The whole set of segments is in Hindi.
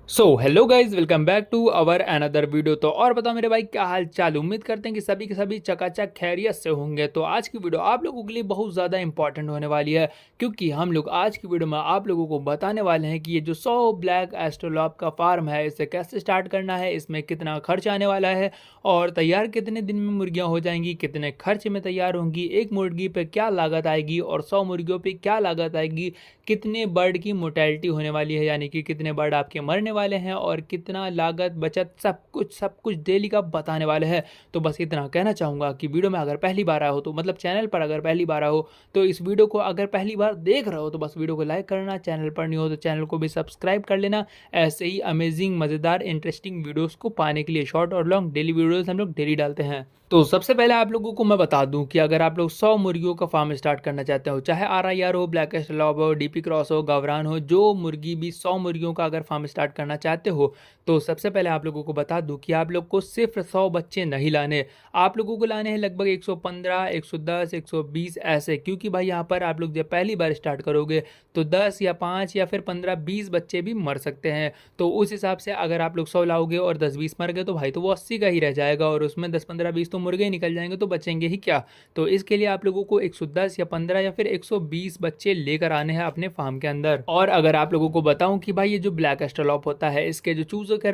So hello guys, welcome back to our another video. तो और बताओ मेरे भाई, क्या हाल चाल। उम्मीद करते हैं कि सभी के सभी चकाचक खैरियत से होंगे। तो आज की वीडियो आप लोगों के लिए बहुत ज़्यादा इंपॉर्टेंट होने वाली है, क्योंकि हम लोग आज की वीडियो में आप लोगों को बताने वाले हैं कि ये जो 100 ब्लैक एस्ट्रोलॉप का फार्म है, इसे कैसे स्टार्ट करना है, इसमें कितना खर्च आने वाला है और तैयार कितने दिन में मुर्गियाँ हो जाएंगी, कितने खर्च में तैयार होंगी, एक मुर्गी पे क्या लागत आएगी और 100 मुर्गियों पे क्या लागत आएगी, कितने बर्ड की मोर्टेलिटी होने वाली है, यानी कि कितने बर्ड आपके मरने वाले हैं और कितना लागत बचत सब कुछ डेली का बताने वाले हैं। तो बस इतना कहना चाहूँगा कि वीडियो में अगर पहली बार आया हो, तो मतलब चैनल पर अगर पहली बार आया हो, तो इस वीडियो को अगर पहली बार देख रहे हो तो बस वीडियो को लाइक करना, चैनल पर नहीं हो तो चैनल को भी सब्सक्राइब कर लेना, ऐसे ही अमेजिंग मज़ेदार इंटरेस्टिंग वीडियोज़ को पाने के लिए। शॉर्ट और लॉन्ग डेली वीडियोज़ हम लोग डेली डालते हैं। तो सबसे पहले आप लोगों को मैं बता दूं कि अगर आप लोग 100 मुर्गियों का फार्म स्टार्ट करना चाहते हो, चाहे RIR हो, ब्लैक एस्ट्रोलॉप हो, डीपी क्रॉस हो, गवरान हो, जो मुर्गी भी 100 मुर्गियों का अगर फार्म स्टार्ट करना चाहते हो, तो सबसे पहले आप लोगों को बता दूं कि आप लोग को सिर्फ 100 बच्चे नहीं लाने, आप लोगों को लाने हैं लगभग 115, 110, 120 ऐसे। क्योंकि भाई यहाँ पर आप लोग जब पहली बार स्टार्ट करोगे तो 10 या 5 या फिर 15, 20 बच्चे भी मर सकते हैं। तो उस हिसाब से अगर आप लोग 100 लाओगे और 10-20 मर गए तो भाई तो वो 80 का ही रह जाएगा, और उसमें 10-15-20 तो मुर्गे ही निकल जाएंगे, तो बचेंगे ही क्या। तो इसके लिए आप लोगों को 110 या 15 या फिर 120 बच्चे लेकर आने हैं अपने फार्म के अंदर। और अगर आप लोगों को बताऊं कि भाई ये जो ब्लैक एस्ट्रोलॉप होता है, इसके जो चूजे का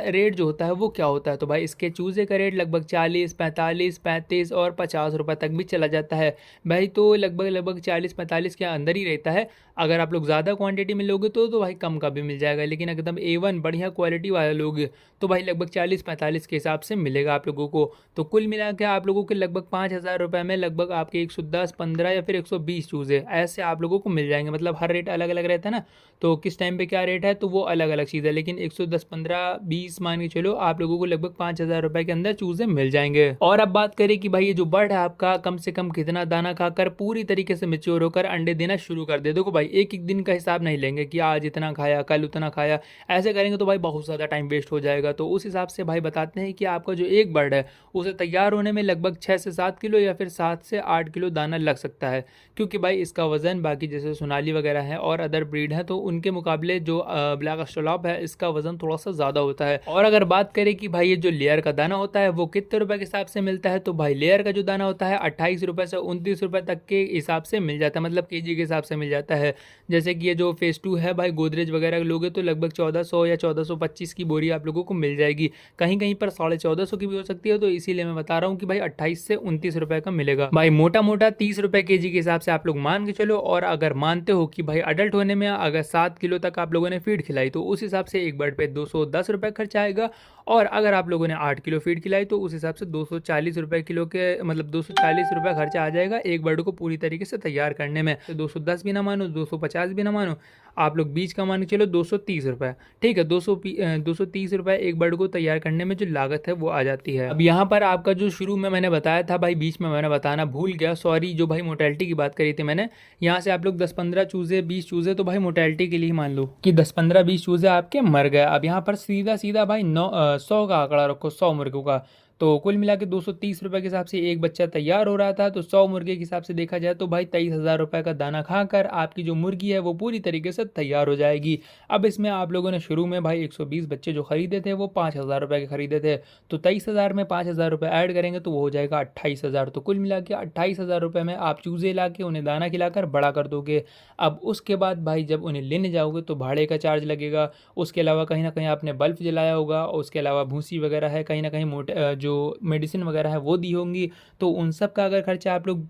रेट जो होता है वो क्या होता है, तो भाई इसके चूजे का रेट लगभग 40, 45, 35 और 50 रुपए तक भी चला जाता है भाई। तो लगभग लगभग 40-45 के अंदर ही रहता है। अगर आप लोग ज़्यादा क्वांटिटी में लोगे तो भाई कम का भी मिल जाएगा, लेकिन एकदम A1 बढ़िया क्वालिटी वाला लोगे तो भाई लगभग 40-45 के हिसाब से मिलेगा आप लोगों को। तो कुल मिला के आप लोगों के लगभग 5,000 रुपये में लगभग आपके 110, 15 या फिर 120 चूज़े ऐसे आप लोगों को मिल जाएंगे। मतलब हर रेट अलग अलग रहता है ना, तो किस टाइम पे क्या रेट है तो वो अलग अलग चीज़ है, लेकिन 110, 15, 20 मान के चलो आप लोगों को लगभग 5,000 रुपये के अंदर चूज़े मिल जाएंगे। और अब बात करें कि भाई ये जो बर्ड है आपका कम से कम कितना दाना खाकर पूरी तरीके से मेच्योर होकर अंडे देना शुरू कर दे। देखो भाई, एक एक दिन का हिसाब नहीं लेंगे कि आज इतना खाया कल उतना खाया, ऐसे करेंगे तो भाई बहुत ज़्यादा टाइम वेस्ट हो जाएगा। तो उस हिसाब से भाई बताते हैं कि आपका जो एक बर्ड है उसे तैयार होने में लगभग 6 से 7 किलो या फिर 7 से 8 किलो दाना लग सकता है। क्योंकि भाई इसका वजन बाकी जैसे सोनाली वगैरह है और अदर ब्रीड है तो उनके मुकाबले जो ब्लैक एस्ट्रोलॉप है इसका वजन थोड़ा सा ज़्यादा होता है। और अगर बात करें कि भाई ये जो लेयर का दाना होता है वो कितने रुपए के हिसाब से मिलता है, तो भाई लेयर का जो दाना होता है 28 रुपए से 29 रुपए तक के हिसाब से मिल जाता है, मतलब केजी के हिसाब से मिल जाता है। जैसे कि ये जो फेस 2 है भाई, गोदरेज वगैरह लोगे तो लगभग 1400 या 1425 की बोरी आप लोगों को मिल जाएगी। कहीं कहीं पर 1450 की भी हो सकती है, तो इसीलिए मैं बता रहा हूँ कि भाई 28 से 29 रुपए का मिलेगा भाई। मोटा मोटा 30 रुपए केजी के हिसाब से आप लोग मान के चलो। और अगर मानते हो कि भाई अडल्ट होने में अगर 7 किलो तक आप लोगों ने फीड खिलाई तो उस हिसाब से एक बर्ड पे 210 रुपए खर्चा आएगा। और अगर आप लोगों ने 8 किलो फीड खिलाई तो उस हिसाब से 240 रुपए किलो के, मतलब 240 रुपए खर्चा आ जाएगा एक बर्ड को पूरी तरीके से तैयार करने में। तो 210 भी ना मानो, 250 भी ना मानो, आप लोग बीच का मान के चलो 230 रुपए। ठीक है, 230 रुपए एक बर्ड को तैयार करने में जो लागत है वो आ जाती है। अब यहाँ पर आपका जो शुरू में मैंने बताया था भाई, बीच में मैंने बताना भूल गया, सॉरी, जो भाई मोर्टेलिटी की बात करी थी मैंने, यहाँ से आप लोग 10-15 चूजे 20 चूजे तो भाई मोर्टेलिटी के लिए मान लो कि 10-15-20 चूजे आपके मर गए। अब यहाँ पर सीधा सीधा भाई 100 का आंकड़ा रखो, 100 मुर्गों का। तो कुल मिला के 230 रुपए के हिसाब से एक बच्चा तैयार हो रहा था, तो 100 मुर्गे के हिसाब से देखा जाए तो भाई 23,000 रुपए का दाना खाकर आपकी जो मुर्गी है वो पूरी तरीके से तैयार हो जाएगी। अब इसमें आप लोगों ने शुरू में भाई 120 बच्चे जो खरीदे थे वो 5,000 रुपए के खरीदे थे, तो 23,000 में 5,000 रुपये ऐड करेंगे तो वो हो जाएगा 28,000। तो कुल मिला के 28,000 रुपये में आप चूजे ला के उन्हें दाना खिलाकर बड़ा कर दोगे। अब उसके बाद भाई जब उन्हें लेने जाओगे तो भाड़े का चार्ज लगेगा, उसके अलावा कहीं ना कहीं आपने बल्ब जलाया होगा, उसके अलावा भूसी वगैरह है, कहीं ना कहीं मोटे जो मेडिसिन वगैरह है वो दी होंगी, तो उन सब का अगर खर्चा आप लोग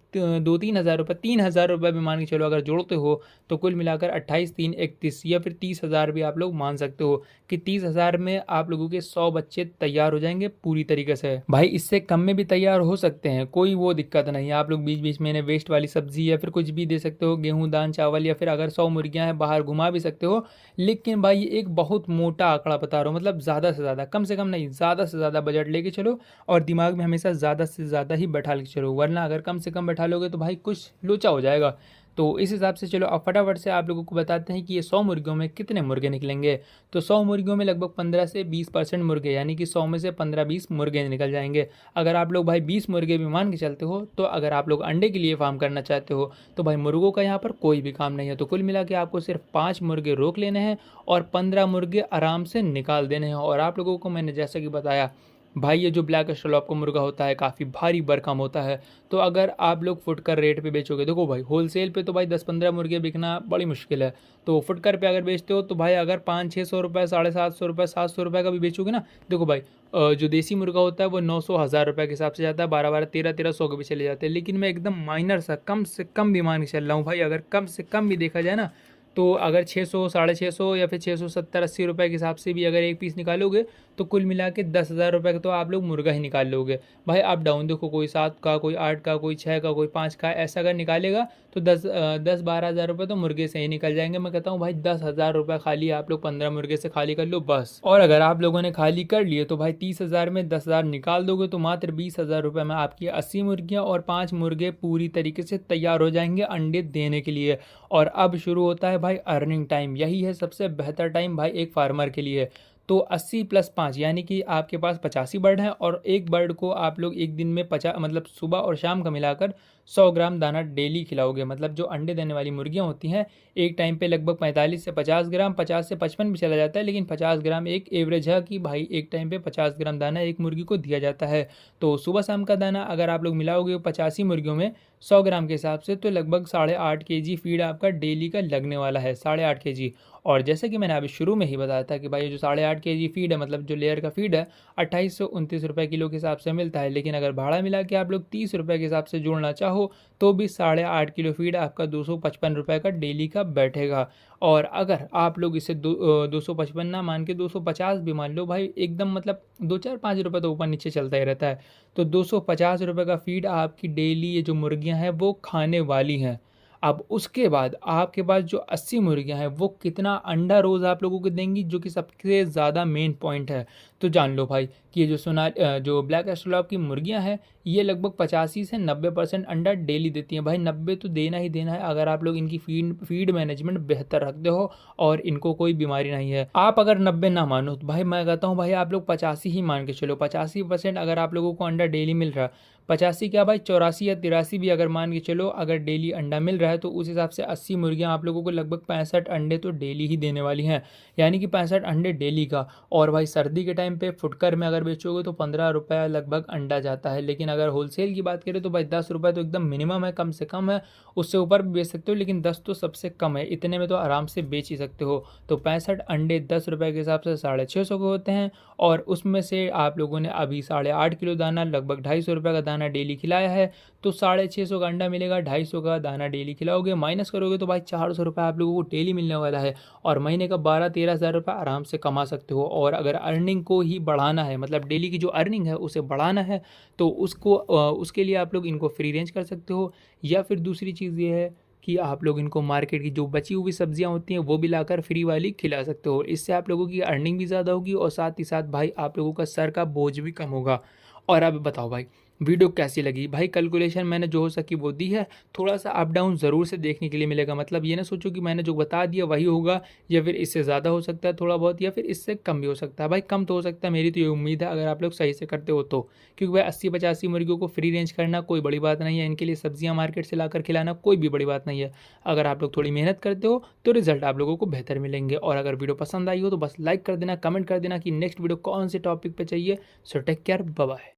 2-3 हज़ार रुपये, 3,000 रुपये भी मान के चलो अगर जोड़ते हो, तो कुल मिलाकर 28-3-31 या फिर 30,000 भी आप लोग मान सकते हो कि 30,000 में आप लोगों के 100 बच्चे तैयार हो जाएंगे पूरी तरीके से। भाई इससे कम में भी तैयार हो सकते हैं, कोई वो दिक्कत नहीं है। आप लोग बीच बीच में वेस्ट वाली सब्जी या फिर कुछ भी दे सकते हो, गेहूं दान चावल, या फिर अगर 100 मुर्गियां हैं बाहर घुमा भी सकते हो। लेकिन भाई एक बहुत मोटा आंकड़ा बता रहा हूँ, मतलब ज़्यादा से ज़्यादा, कम से कम नहीं, ज़्यादा से ज़्यादा बजट लेके चलो और दिमाग में हमेशा ज़्यादा से ज़्यादा ही बैठा के चलो, वरना अगर कम से कम बैठा लोगे तो भाई कुछ लोचा हो जाएगा। तो इस हिसाब से चलो अब फटाफट से आप लोगों को बताते हैं कि ये 100 मुर्गियों में कितने मुर्गे निकलेंगे। तो 100 मुर्गियों में लगभग 15 से 20% मुर्गे, यानी कि 100 में से 15-20 मुर्गे निकल जाएंगे। अगर आप लोग भाई 20 मुर्गे भी मान के चलते हो, तो अगर आप लोग अंडे के लिए फार्म करना चाहते हो तो भाई मुर्गों का यहाँ पर कोई भी काम नहीं है। तो कुल मिला के आपको सिर्फ 5 मुर्गे रोक लेने हैं और 15 मुर्गे आराम से निकाल देने हैं। और आप लोगों को मैंने जैसा कि बताया भाई, ये जो ब्लैक एस्ट्रोलॉप का मुर्गा होता है काफ़ी भारी भरकम होता है। तो अगर आप लोग फुटकर रेट पे बेचोगे, देखो भाई होलसेल पे तो भाई 10-15 मुर्गे बिकना बड़ी मुश्किल है। तो फुटकर पे अगर बेचते हो तो भाई अगर 500-600 रुपये, 750 रुपये, 700 रुपये का भी बेचोगे ना, देखो भाई जो देसी मुर्गा होता है वो 900-1000 रुपये के हिसाब से जाता है, 12-12, 13-1300 के भी चले जाते हैं। लेकिन मैं एकदम माइनर सा कम से कम भी मान के चल रहा हूँ भाई, अगर कम से कम भी देखा जाए ना, तो अगर 600, 650 या फिर 670-80 रुपये के हिसाब से भी अगर एक पीस निकालोगे तो कुल मिला के 10,000 रुपये का तो आप लोग मुर्गा ही निकाल लोगे। भाई आप डाउन देखो, कोई 7 का, कोई 8 का, कोई 6 का, कोई 5 का, ऐसा अगर निकालेगा तो 10-12 हज़ार रुपये तो मुर्गे से ही निकल जाएंगे। मैं कहता हूँ भाई 10,000 रुपये खाली आप लोग 15 मुर्गे से खाली कर लो बस। और अगर आप लोगों ने खाली कर लिए तो भाई 30,000 में 10,000 निकाल दोगे तो मात्र 20,000 रुपये में आपकी 80 मुर्गियाँ और 5 मुर्गे पूरी तरीके से तैयार हो जाएंगे अंडे देने के लिए। और अब शुरू होता है भाई अर्निंग टाइम। यही है सबसे बेहतर टाइम भाई एक फार्मर के लिए। तो 80 + 5 यानी कि आपके पास 85 बर्ड हैं और एक बर्ड को आप लोग एक दिन में 50, मतलब सुबह और शाम का मिलाकर 100 ग्राम दाना डेली खिलाओगे। मतलब जो अंडे देने वाली मुर्गियां होती हैं एक टाइम पे लगभग 45 से 50 ग्राम, 50 से 55 भी चला जाता है, लेकिन 50 ग्राम एक एवरेज है कि भाई एक टाइम पे 50 ग्राम दाना एक मुर्गी को दिया जाता है। तो सुबह शाम का दाना अगर आप लोग मिलाओगे 85 मुर्गियों में 100 ग्राम के हिसाब से, तो लगभग 8.5 kg फीड आपका डेली का लगने वाला है, 8.5 kg। और जैसे कि मैंने अभी शुरू में ही बताया था कि भाई ये जो 8.5 kg फीड है, मतलब जो लेयर का फीड है, 2829 रुपये किलो के हिसाब से मिलता है। लेकिन अगर भाड़ा मिला के आप लोग 30 रुपये के हिसाब से जोड़ना चाहो तो भी 8.5 किलो फीड आपका 255 रुपये का डेली का बैठेगा। और अगर आप लोग इसे 255 ना मान के 250 भी मान लो भाई, एकदम मतलब 2-4-5 रुपये तो ऊपर नीचे चलता ही रहता है, तो 250 रुपये का फीड आपकी डेली ये जो मुर्गियां हैं वो खाने वाली हैं। अब उसके बाद आपके पास जो 80 मुर्गियां हैं वो कितना अंडा रोज़ आप लोगों को देंगी, जो कि सबसे ज़्यादा मेन पॉइंट है। तो जान लो भाई कि ये जो ब्लैक एस्ट्रोलॉप की मुर्गियां हैं ये लगभग 85 से 90% अंडा डेली देती हैं। भाई 90 तो देना ही देना है अगर आप लोग इनकी फीड मैनेजमेंट बेहतर रखते हो और इनको कोई बीमारी नहीं है। आप अगर 90 ना मानो तो भाई मैं कहता हूँ भाई आप लोग 85 ही मान के चलो। 85% अगर आप लोगों को अंडा डेली मिल रहा है, 85 क्या भाई 84 या 83 भी अगर मान के चलो, अगर डेली अंडा मिल रहा है तो उस हिसाब से 80 मुर्गियां आप लोगों को लगभग 65 अंडे तो डेली ही देने वाली हैं, यानी कि 65 अंडे डेली का। और भाई सर्दी के टाइम पे फुटकर में अगर बेचोगे तो 15 रुपये लगभग अंडा जाता है। लेकिन अगर होलसेल की बात करें तो भाई 10 रुपये तो एकदम मिनिमम है, कम से कम है। उससे ऊपर भी बेच सकते हो लेकिन 10 तो सबसे कम है, इतने में तो आराम से बेच ही सकते हो। तो 65 अंडे 10 रुपये के हिसाब से 650 के होते हैं। और उसमें से आप लोगों ने अभी 8.5 किलो दाना, लगभग 250 रुपये का दाना डेली खिलाया है, तो 650 का अंडा मिलेगा, 250 का दाना डेली खिलाओगे, माइनस करोगे तो भाई 400 रुपये आप लोगों को डेली मिलने वाला है। और महीने का 12-13 हज़ार रुपये आराम से कमा सकते हो। और अगर अर्निंग को ही बढ़ाना है, मतलब डेली की जो अर्निंग है उसे बढ़ाना है, तो उसके लिए आप लोग इनको फ्री रेंज कर सकते हो। या फिर दूसरी चीज़ ये है कि आप लोग इनको मार्केट की जो बची हुई सब्जियां होती हैं वो भी लाकर फ्री वाली खिला सकते हो। इससे आप लोगों की अर्निंग भी ज़्यादा होगी और साथ ही साथ भाई आप लोगों का सर का बोझ भी कम होगा। और अब बताओ भाई वीडियो कैसी लगी। भाई कैलकुलेशन मैंने जो हो सकी वो दी है, थोड़ा सा अप डाउन ज़रूर से देखने के लिए मिलेगा। मतलब ये ना सोचो कि मैंने जो बता दिया वही होगा, या फिर इससे ज़्यादा हो सकता है थोड़ा बहुत, या फिर इससे कम भी हो सकता है। भाई कम तो हो सकता है, मेरी तो ये उम्मीद है अगर आप लोग सही से करते हो तो। क्योंकि भाई 80-85 मुर्गियों को फ्री रेंज करना कोई बड़ी बात नहीं है, इनके लिए सब्जियाँ मार्केट से लाकर खिलाना कोई भी बड़ी बात नहीं है। अगर आप लोग थोड़ी मेहनत करते हो तो रिजल्ट आप लोगों को बेहतर मिलेंगे। और अगर वीडियो पसंद आई हो तो बस लाइक कर देना, कमेंट कर देना कि नेक्स्ट वीडियो कौन से टॉपिक पर चाहिए। So take care, bye bye.